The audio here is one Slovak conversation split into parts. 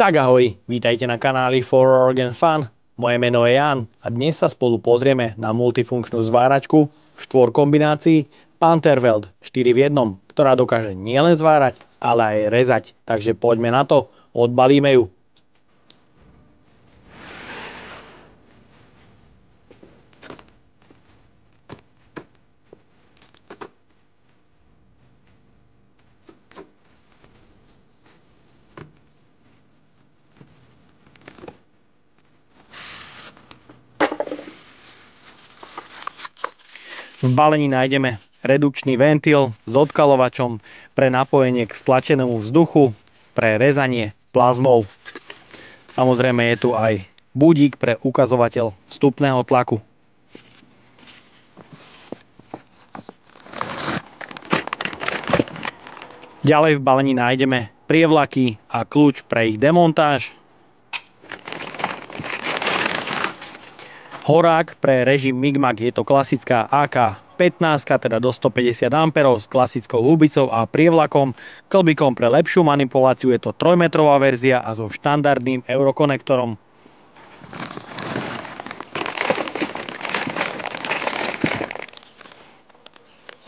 Tak ahoj, vítajte na kanáli For Organ Fun. Moje meno je Jan a dnes sa spolu pozrieme na multifunkčnú zváračku v štvorkombinácii Pantervelt 4 v 1, ktorá dokáže nielen zvárať, ale aj rezať. Takže poďme na to, odbalíme ju. V balení nájdeme redukčný ventil s odkalovačom pre napojenie k stlačenému vzduchu, pre rezanie plazmou. Samozrejme je tu aj budík pre ukazovateľ vstupného tlaku. Ďalej v balení nájdeme prievlaky a kľúč pre ich demontáž. Horák pre režim Migmag, je to klasická AK-15, teda do 150 A s klasickou hubicou a prievlakom. Klbikom pre lepšiu manipuláciu, je to 3-metrová verzia a so štandardným eurokonektorom.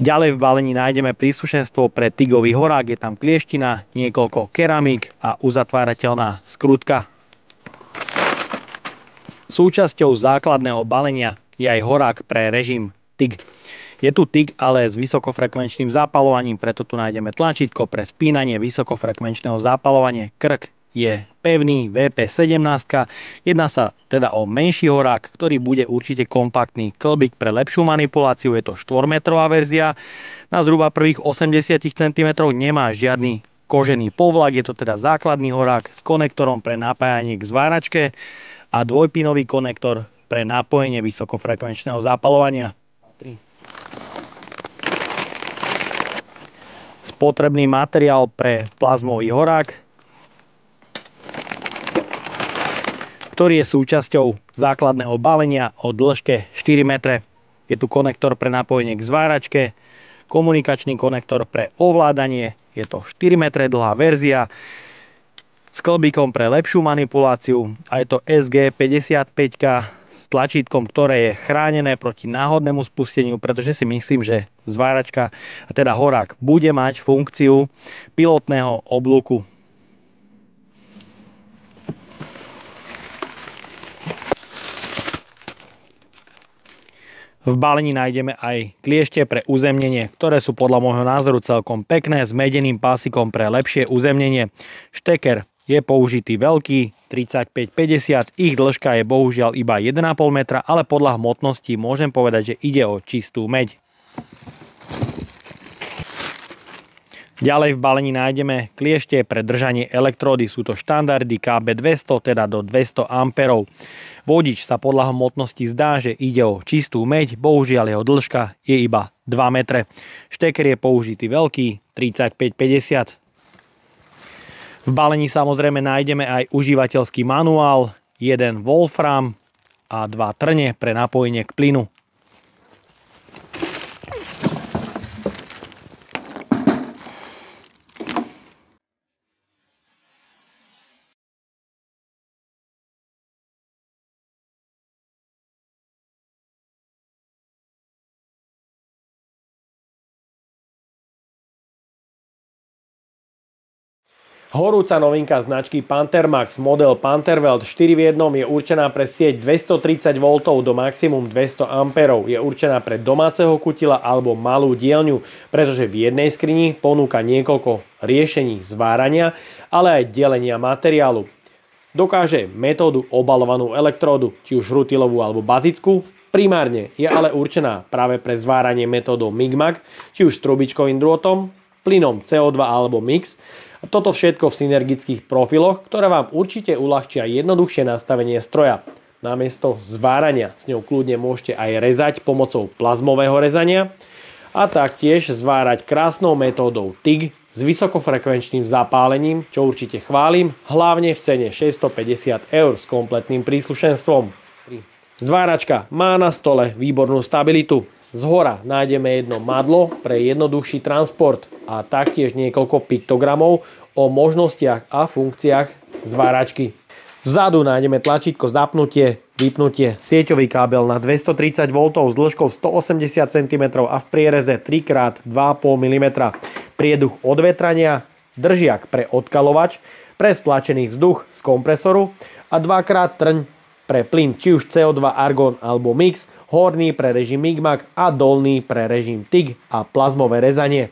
Ďalej v balení nájdeme príslušenstvo pre tigový horák, je tam klieština, niekoľko keramík a uzatvárateľná skrutka. Súčasťou základného balenia je aj horák pre režim TIG. Je tu TIG, ale s vysokofrekvenčným zápalovaním, preto tu nájdeme tlačítko pre spínanie vysokofrekvenčného zápalovania. Krk je pevný VP17. Jedná sa teda o menší horák, ktorý bude určite kompaktný. Klbík pre lepšiu manipuláciu, je to 4-metrová verzia. Na zhruba prvých 80 cm nemá žiadny kožený povlak, je to teda základný horák s konektorom pre napájanie k zváračke a dvojpinový konektor pre napojenie vysokofrekvenčného zápalovania. Spotrebný materiál pre plazmový horák, ktorý je súčasťou základného balenia o dĺžke 4 metre. Je tu konektor pre napojenie k zváračke, komunikačný konektor pre ovládanie, je to 4 metre dlhá verzia, s klbíkom pre lepšiu manipuláciu a je to SG55 s tlačítkom, ktoré je chránené proti náhodnému spusteniu, pretože si myslím, že zváračka, a teda horák, bude mať funkciu pilotného oblúku. V balení nájdeme aj kliešte pre uzemnenie, ktoré sú podľa môjho názoru celkom pekné, s medeným pásikom pre lepšie uzemnenie. Šteker je použitý veľký, 35-50, ich dĺžka je bohužiaľ iba 1,5 metra, ale podľa hmotnosti môžem povedať, že ide o čistú meď. Ďalej v balení nájdeme kliešte pre držanie elektródy, sú to štandardy KB200, teda do 200 A. Vodič sa podľa hmotnosti zdá, že ide o čistú meď, bohužiaľ jeho dĺžka je iba 2 metre. Šteker je použitý veľký, 35-50. V balení samozrejme nájdeme aj užívateľský manuál, 1 Wolfram a 2 trne pre napojenie k plynu. Horúca novinka značky Pantermax model Pantervelt 4 v 1 je určená pre sieť 230 V do maximum 200 A. Je určená pre domáceho kutila alebo malú dielňu, pretože v jednej skrini ponúka niekoľko riešení zvárania, ale aj delenia materiálu. Dokáže metódu obalovanú elektródu, či už rutilovú alebo bazickú. Primárne je ale určená práve pre zváranie metódou Migmag, či už s trubičkovým drôtom, plynom CO2 alebo mix. A toto všetko v synergických profiloch, ktoré vám určite uľahčia jednoduchšie nastavenie stroja. Namiesto zvárania s ňou kľudne môžete aj rezať pomocou plazmového rezania a taktiež zvárať krásnou metódou TIG s vysokofrekvenčným zapálením, čo určite chválim, hlavne v cene 650 € s kompletným príslušenstvom. Zváračka má na stole výbornú stabilitu. Zhora nájdeme jedno madlo pre jednoduchší transport a taktiež niekoľko piktogramov o možnostiach a funkciách zváračky. Vzadu nájdeme tlačítko zapnutie, vypnutie, sieťový kábel na 230 V s dĺžkou 180 cm a v priereze 3x2,5 mm. Prieduch odvetrania, držiak pre odkalovač, pre stlačený vzduch z kompresoru a 2x trň pre plyn, či už CO2, argon alebo mix, horný pre režim Migmag a dolný pre režim TIG a plazmové rezanie.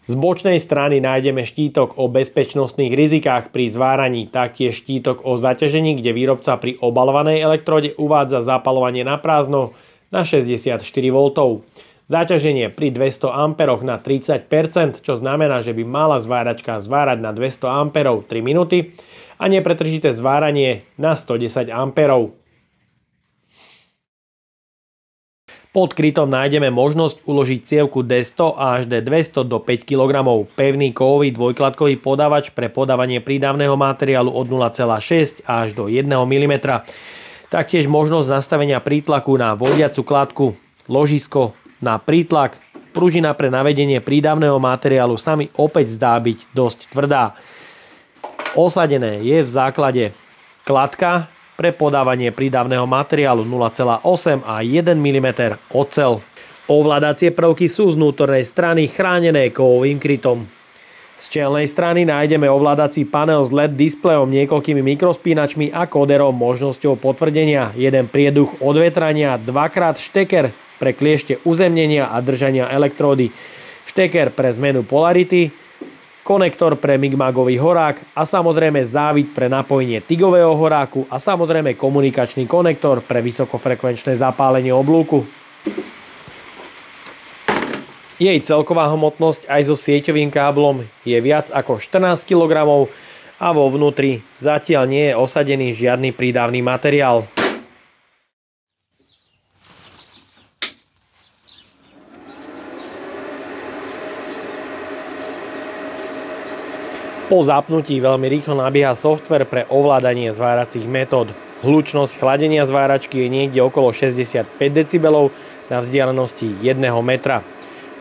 Z bočnej strany nájdeme štítok o bezpečnostných rizikách pri zváraní, taktiež štítok o zaťažení, kde výrobca pri obalovanej elektrode uvádza zapaľovanie na prázdno na 64 V. Zaťaženie pri 200 A na 30%, čo znamená, že by mala zváračka zvárať na 200 A 3 minúty a nepretržité zváranie na 110 A. Pod krytom nájdeme možnosť uložiť cievku D100 a až D200 do 5 kg, pevný kovový dvojkladkový podávač pre podávanie prídavného materiálu od 0,6 až do 1 mm. Taktiež možnosť nastavenia prítlaku na vodiacu kladku, ložisko na prítlak, pružina pre navedenie prídavného materiálu sa mi opäť zdá byť dosť tvrdá. Osadené je v základe kladka pre podávanie prídavného materiálu 0,8 a 1 mm oceľ. Ovládacie prvky sú z vnútornej strany chránené kovovým krytom. Z čelnej strany nájdeme ovládací panel s LED displejom, niekoľkými mikrospínačmi a kóderom možnosťou potvrdenia, jeden prieduch odvetrania, 2x šteker pre kliešte uzemnenia a držania elektródy, šteker pre zmenu polarity, konektor pre Migmagový horák a samozrejme závit pre napojenie tigového horáku a samozrejme komunikačný konektor pre vysokofrekvenčné zapálenie oblúku. Jej celková hmotnosť aj so sieťovým káblom je viac ako 14 kg a vo vnútri zatiaľ nie je osadený žiadny prídavný materiál. Po zapnutí veľmi rýchlo nabieha software pre ovládanie zváracích metód. Hlučnosť chladenia zváračky je niekde okolo 65 dB na vzdialenosti 1 metra.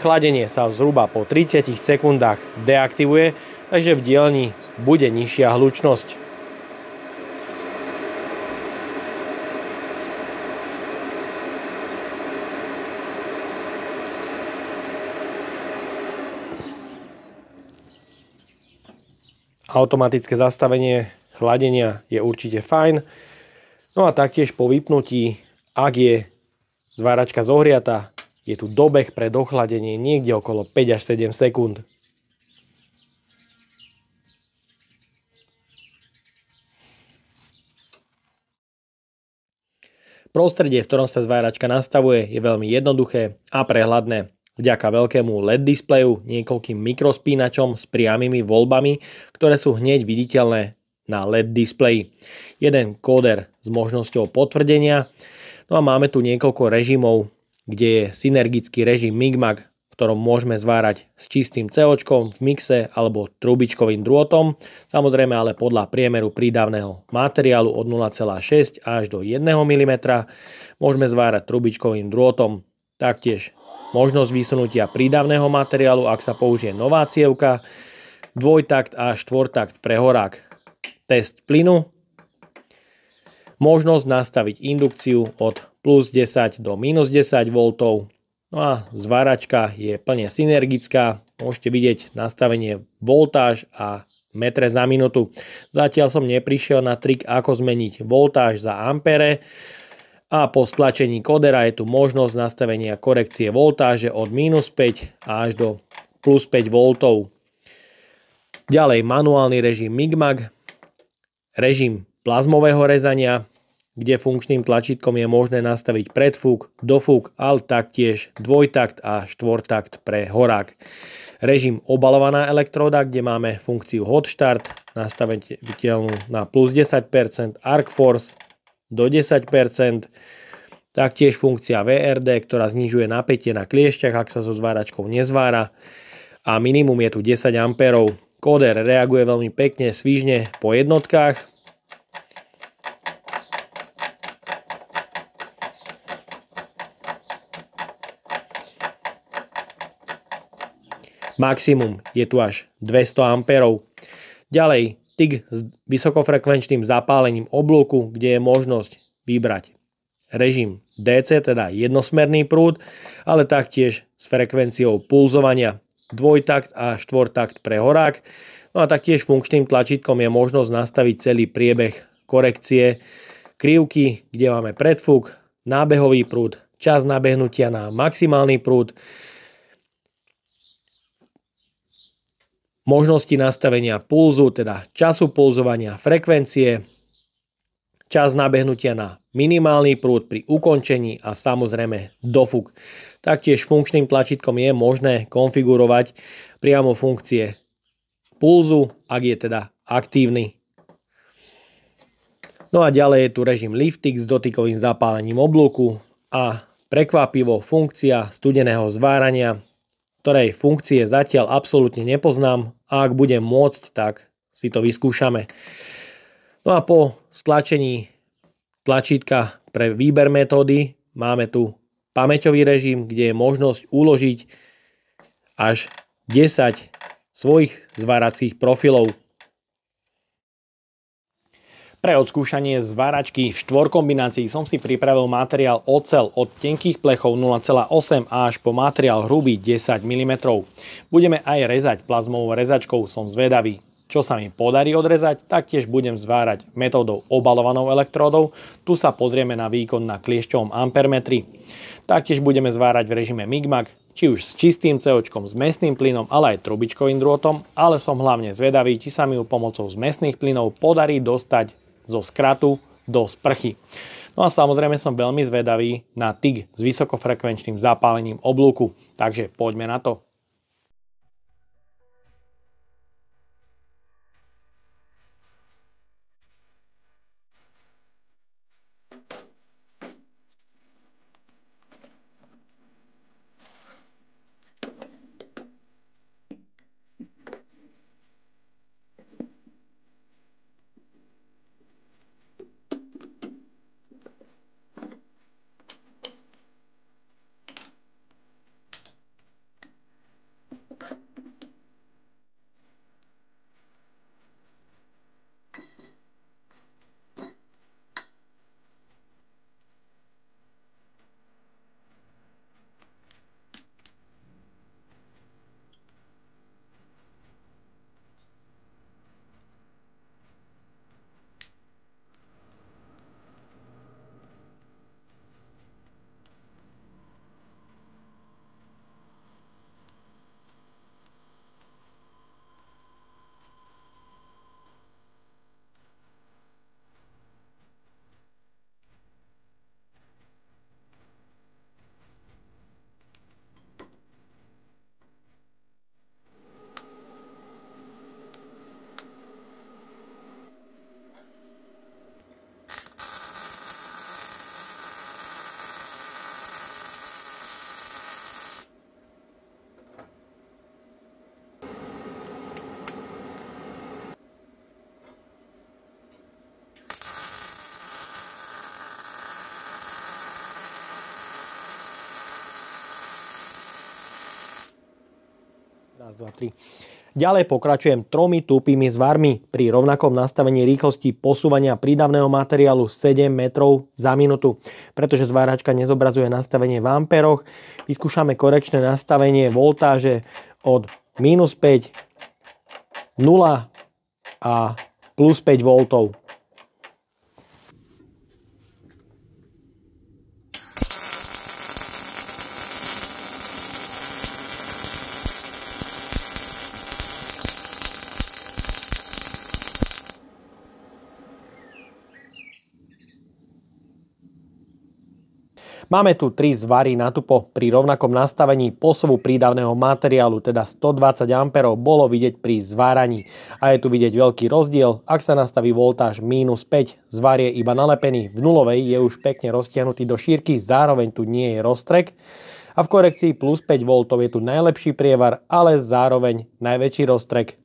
Chladenie sa zhruba po 30 sekundách deaktivuje, takže v dielni bude nižšia hlučnosť. Automatické zastavenie chladenia je určite fajn. No a taktiež po vypnutí, ak je zváračka zohriatá, je tu dobeh pre dochladenie niekde okolo 5 až 7 sekúnd. Prostredie, v ktorom sa zváračka nastavuje, je veľmi jednoduché a prehľadné. Vďaka veľkému LED displeju, niekoľkým mikrospínačom s priamými voľbami, ktoré sú hneď viditeľné na LED displeji. Jeden kóder s možnosťou potvrdenia. No a máme tu niekoľko režimov, kde je synergický režim Migmag, v ktorom môžeme zvárať s čistým COčkom v mixe alebo trubičkovým drôtom, samozrejme ale podľa priemeru prídavného materiálu od 0,6 až do 1 mm môžeme zvárať trubičkovým drôtom. Taktiež možnosť vysunutia prídavného materiálu, ak sa použije nová cievka, dvojtakt a štvortakt pre horák. Test plynu. Možnosť nastaviť indukciu od plus 10 do minus 10 V. No a zváračka je plne synergická. Môžete vidieť nastavenie voltáž a metre za minútu. Zatiaľ som neprišiel na trik, ako zmeniť voltáž za ampere. A po stlačení kodera je tu možnosť nastavenia korekcie voltáže od minus 5 až do plus 5 V. Ďalej manuálny režim Migmag, režim plazmového rezania, kde funkčným tlačítkom je možné nastaviť predfúk, dofúk, ale taktiež dvojtakt a štvortakt pre horák. Režim obalovaná elektróda, kde máme funkciu hot start, nastaviteľnú na plus 10%, arc force do 10%, taktiež funkcia VRD, ktorá znižuje napätie na kliešťach, ak sa so zváračkou nezvára, a minimum je tu 10 A. Kóder reaguje veľmi pekne, svižne po jednotkách. Maximum je tu až 200 A. Ďalej TIG s vysokofrekvenčným zapálením oblúku, kde je možnosť vybrať režim DC, teda jednosmerný prúd, ale taktiež s frekvenciou pulzovania dvojtakt a štvortakt pre horák. No a taktiež funkčným tlačítkom je možnosť nastaviť celý priebeh korekcie krivky, kde máme predfúk, nábehový prúd, čas nabehnutia na maximálny prúd, možnosti nastavenia pulzu, teda času pulzovania, frekvencie, čas nabehnutia na minimálny prúd pri ukončení a samozrejme dofúk. Taktiež funkčným tlačítkom je možné konfigurovať priamo funkcie pulzu, ak je teda aktívny. No a ďalej je tu režim lifting s dotykovým zapálením oblúku a prekvapivo funkcia studeného zvárania, ktorej funkcie zatiaľ absolútne nepoznám a ak budem môcť, tak si to vyskúšame. No a po stlačení tlačítka pre výber metódy máme tu pamäťový režim, kde je možnosť uložiť až 10 svojich zváracích profilov. Pre odskúšanie zváračky v štvorkombinácii som si pripravil materiál ocel od tenkých plechov 0,8 až po materiál hrubý 10 mm. Budeme aj rezať plazmovou rezačkou, som zvedavý, čo sa mi podarí odrezať. Taktiež budem zvárať metódou obalovanou elektródou. Tu sa pozrieme na výkon na kliešťovom ampermetri. Taktiež budeme zvárať v režime MIGMAG, či už s čistým COčkom, s mäsným plynom, ale aj trubičkovým drôtom, ale som hlavne zvedavý, či sa mi ju pomocou zmesných plynov podarí dostať zo skratu do sprchy. No a samozrejme som veľmi zvedavý na TIG s vysokofrekvenčným zapálením oblúku, takže poďme na to. Raz, dva, tri. Ďalej pokračujem 3 tupými zvarmi pri rovnakom nastavení rýchlosti posúvania prídavného materiálu 7 metrov za minútu. Pretože zváračka nezobrazuje nastavenie v amperoch, vyskúšame korekčné nastavenie voltáže od -5, 0 a plus 5 V. Máme tu 3 zvary na tupo. Pri rovnakom nastavení posuvu prídavného materiálu, teda 120 A, bolo vidieť pri zváraní. A je tu vidieť veľký rozdiel. Ak sa nastaví voltáž -5, zvar je iba nalepený. V nulovej je už pekne roztiahnutý do šírky, zároveň tu nie je roztrek. A v korekcii plus 5 V je tu najlepší prievar, ale zároveň najväčší roztrek.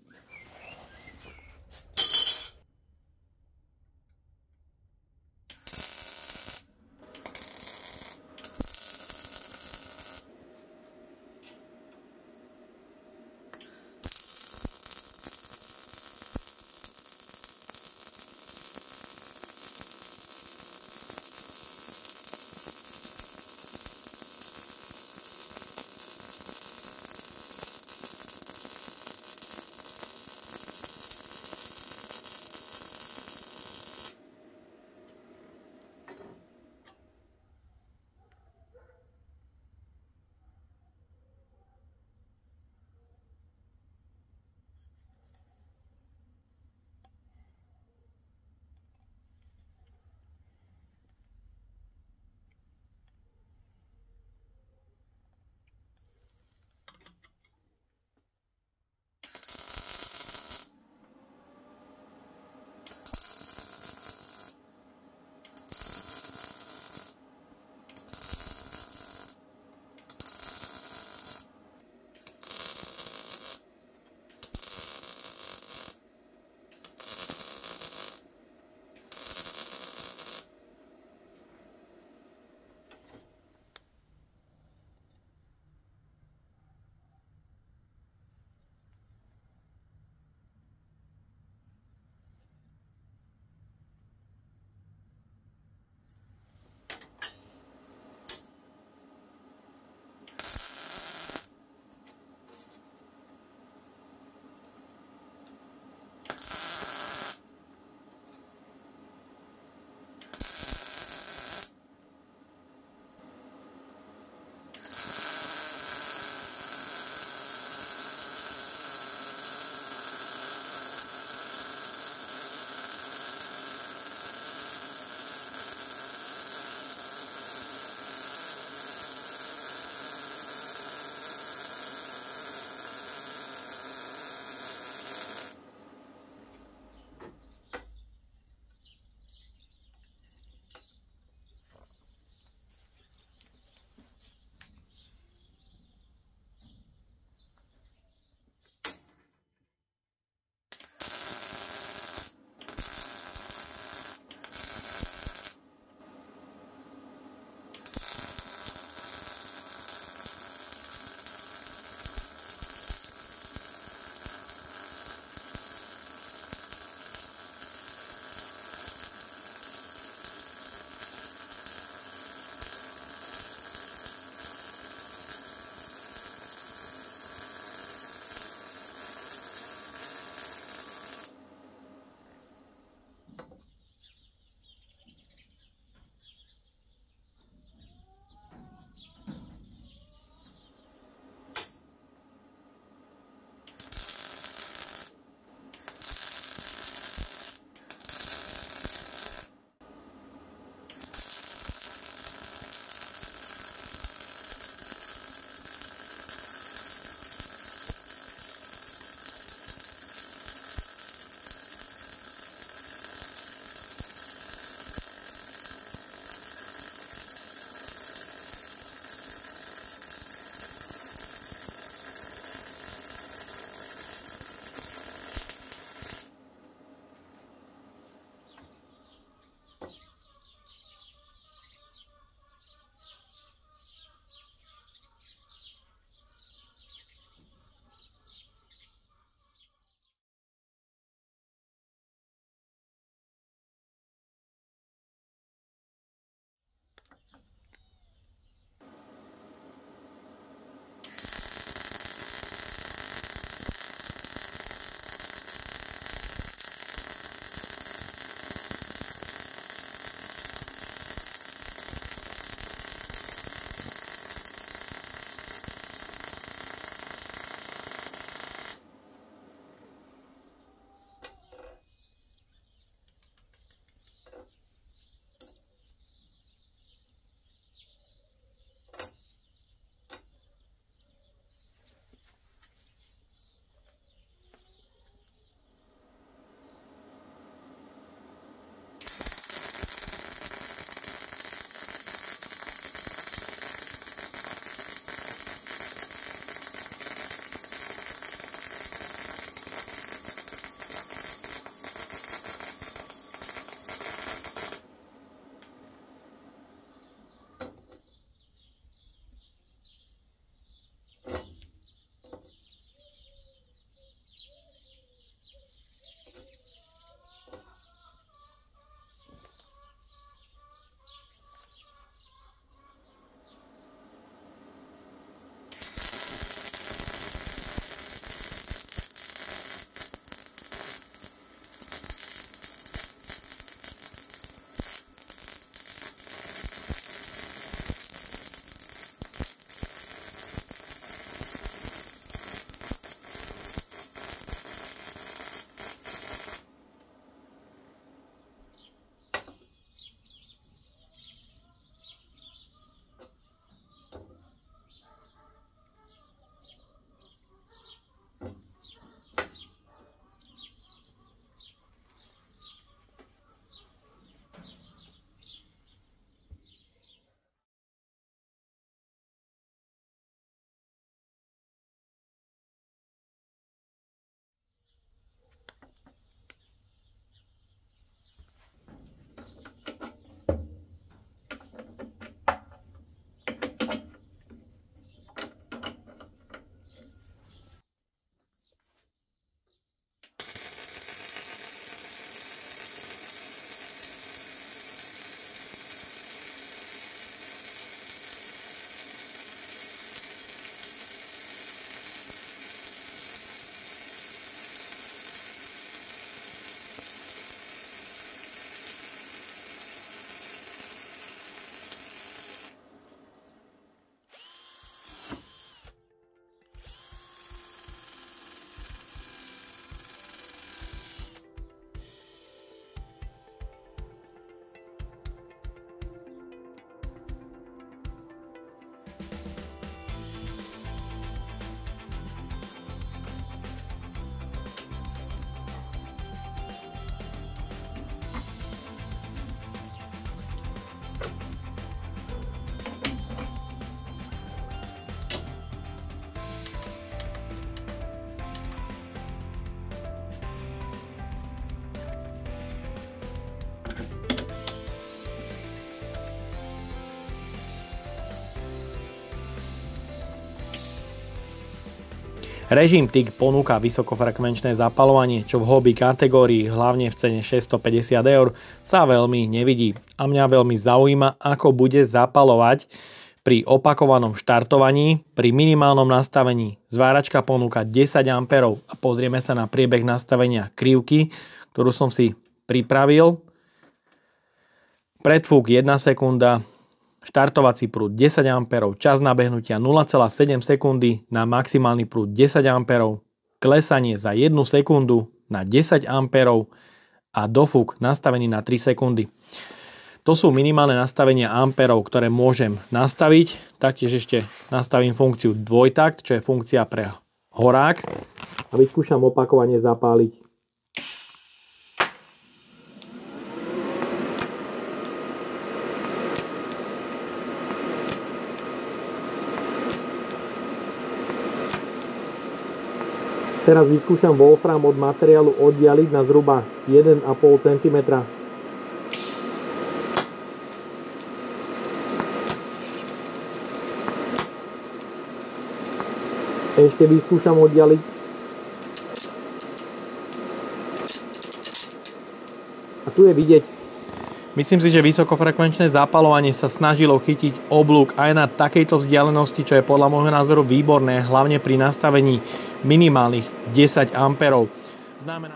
Režim TIG ponúka vysokofrekvenčné zapaľovanie, čo v hobby kategórii, hlavne v cene 650 €, sa veľmi nevidí. A mňa veľmi zaujíma, ako bude zapaľovať pri opakovanom štartovaní, pri minimálnom nastavení. Zváračka ponúka 10 A a pozrieme sa na priebeh nastavenia krivky, ktorú som si pripravil. Predfúk 1 sekunda, štartovací prúd 10 A, čas nabehnutia 0,7 sekundy na maximálny prúd 10 A, klesanie za 1 sekundu na 10 A a dofúk nastavený na 3 sekundy. To sú minimálne nastavenia amperov, ktoré môžem nastaviť. Taktiež ešte nastavím funkciu dvojtakt, čo je funkcia pre horák. A vyskúšam opakovane zapáliť. Teraz vyskúšam wolfram od materiálu oddialiť na zhruba 1,5 cm. Ešte vyskúšam oddialiť. A tu je vidieť. Myslím si, že vysokofrekvenčné zapaľovanie sa snažilo chytiť oblúk aj na takejto vzdialenosti, čo je podľa môjho názoru výborné, hlavne pri nastavení minimálnych 10 A. Znamená...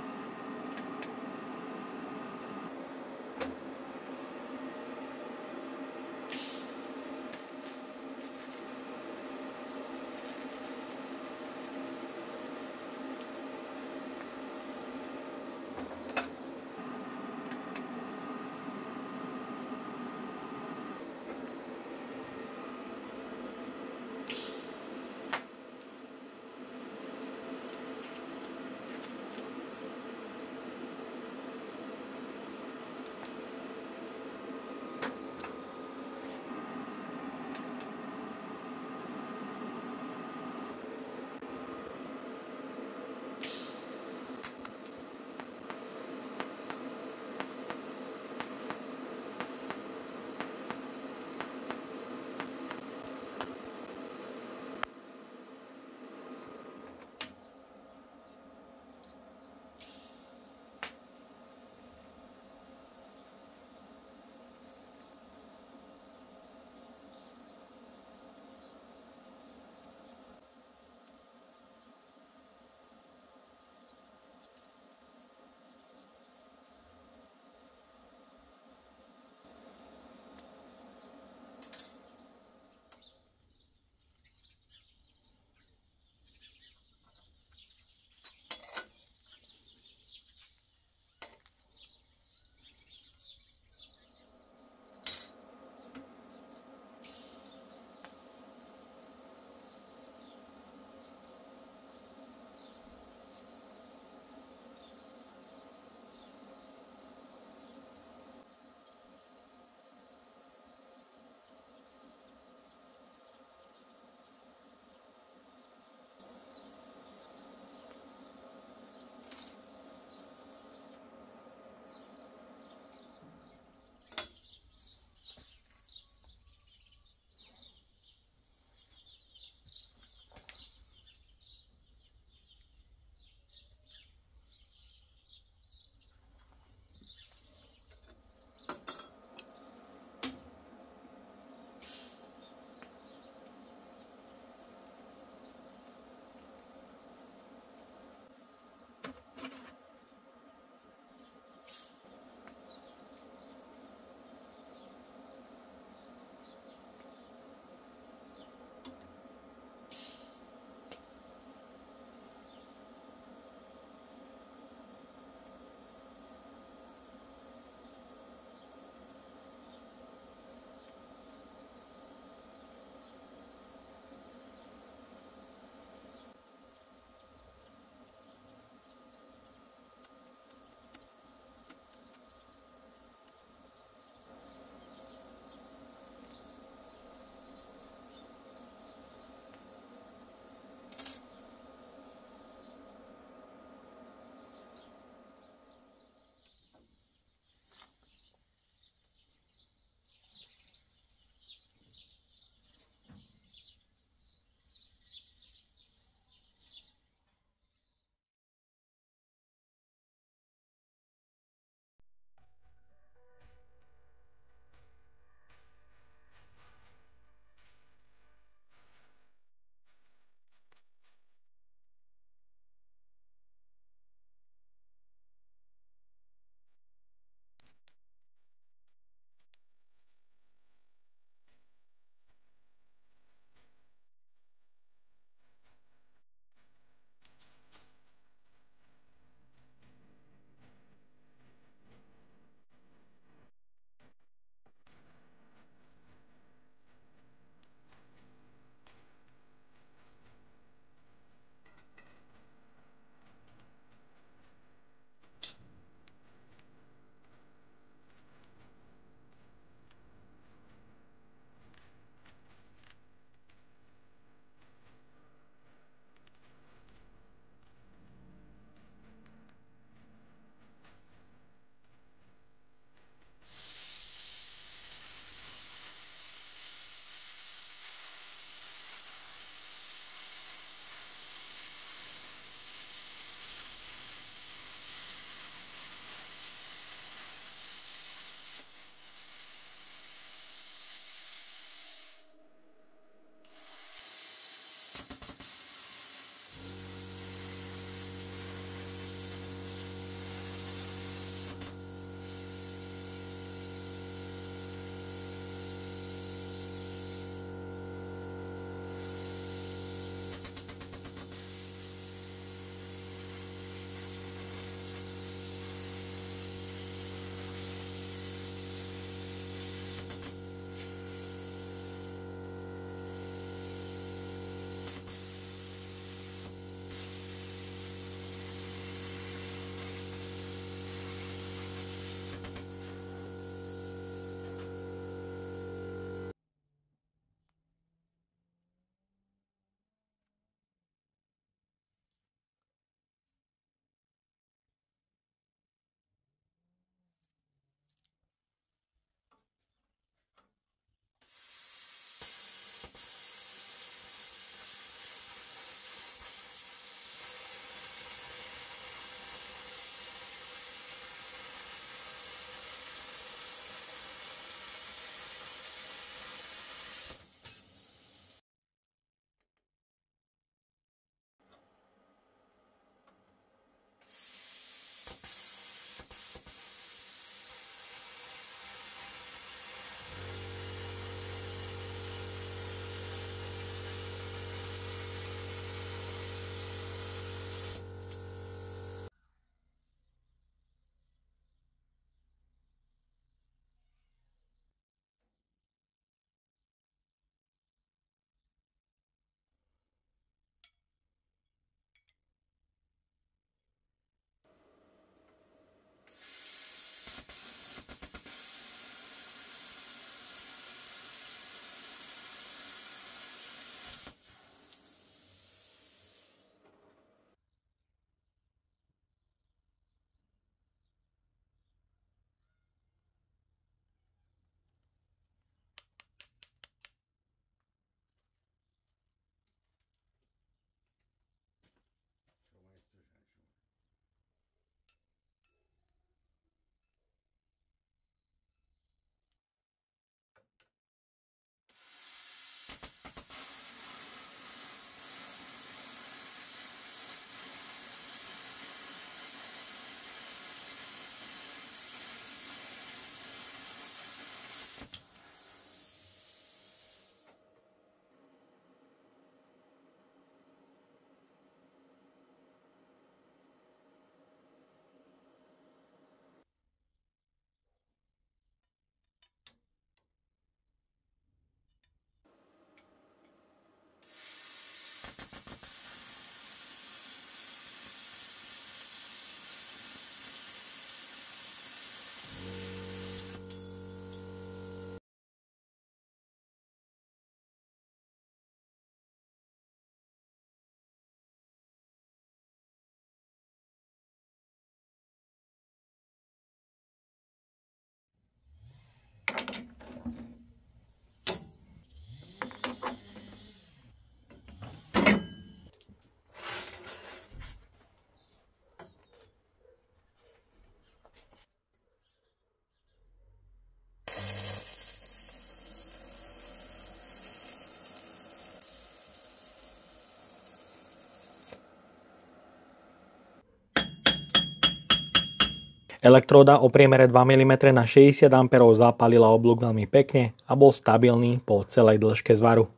Elektróda o priemere 2 mm na 60 A zapálila oblúk veľmi pekne a bol stabilný po celej dĺžke zvaru.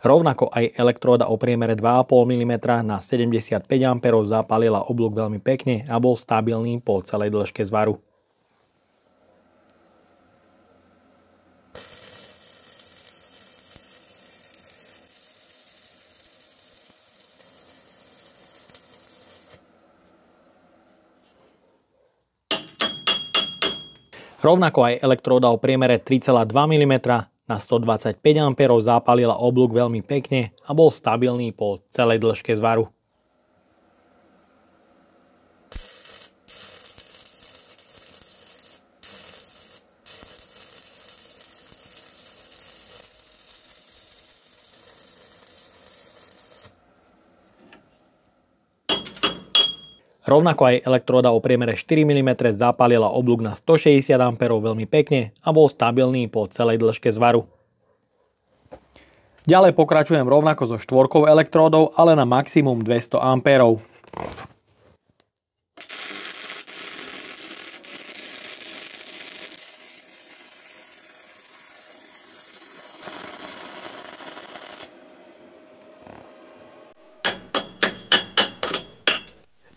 Rovnako aj elektróda o priemere 2,5 mm na 75 A zapálila oblúk veľmi pekne a bol stabilný po celej dĺžke zvaru. Rovnako aj elektróda o priemere 3,2 mm na 125 A zapálila oblúk veľmi pekne a bol stabilný po celej dĺžke zvaru. Rovnako aj elektróda o priemere 4 mm zapálila oblúk na 160 A veľmi pekne a bol stabilný po celej dĺžke zvaru. Ďalej pokračujem rovnako so štvorkou elektródou, ale na maximum 200 A.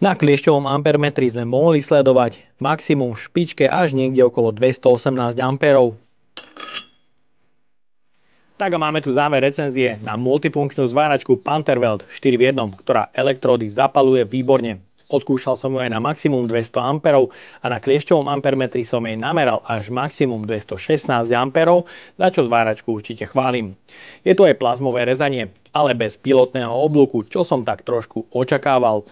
Na kliešťovom ampermetri sme mohli sledovať maximum v špičke až niekde okolo 218 A. Tak a máme tu záver recenzie na multifunkčnú zváračku Panterwelt 4 v 1, ktorá elektródy zapaluje výborne. Odskúšal som ju aj na maximum 200 A a na kliešťovom ampermetri som jej nameral až maximum 216 A, za čo zváračku určite chválim. Je tu aj plazmové rezanie, ale bez pilotného oblúku, čo som tak trošku očakával.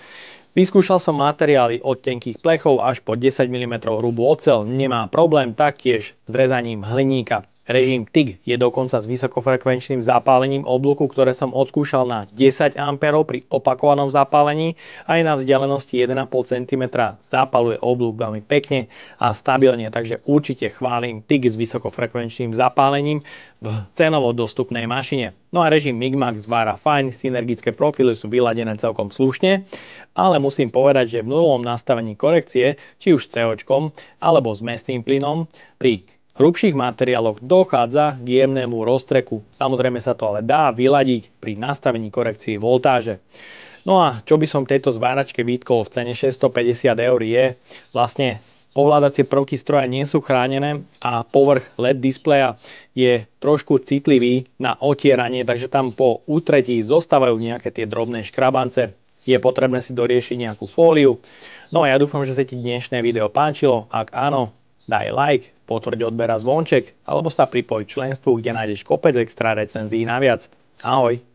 Vyskúšal som materiály od tenkých plechov až po 10 mm hrubú oceľ, nemá problém taktiež s rezaním hliníka. Režim TIG je dokonca s vysokofrekvenčným zapálením oblúku, ktoré som odskúšal na 10 A pri opakovanom zapálení, aj na vzdialenosti 1,5 cm zapaluje oblúk veľmi pekne a stabilne, takže určite chválim TIG s vysokofrekvenčným zapálením v cenovo dostupnej mašine. No a režim Migmax zvára fajn, synergické profily sú vyladené celkom slušne, ale musím povedať, že v nulovom nastavení korekcie, či už s CO-čkom alebo s mästným plynom, pri hrubších materiáloch dochádza k jemnému roztreku. Samozrejme sa to ale dá vyladiť pri nastavení korekcie voltáže. No a čo by som tejto zváračke vytkol v cene 650 € je vlastne ovládacie prvky stroja nie sú chránené a povrch LED displeja je trošku citlivý na otieranie, takže tam po útretí zostávajú nejaké tie drobné škrabance. Je potrebné si doriešiť nejakú fóliu. No a ja dúfam, že sa ti dnešné video páčilo. Ak áno, daj like, potvrď odber a zvonček, alebo sa pripoj k členstvu, kde nájdeš kopec extra recenzií naviac. Ahoj!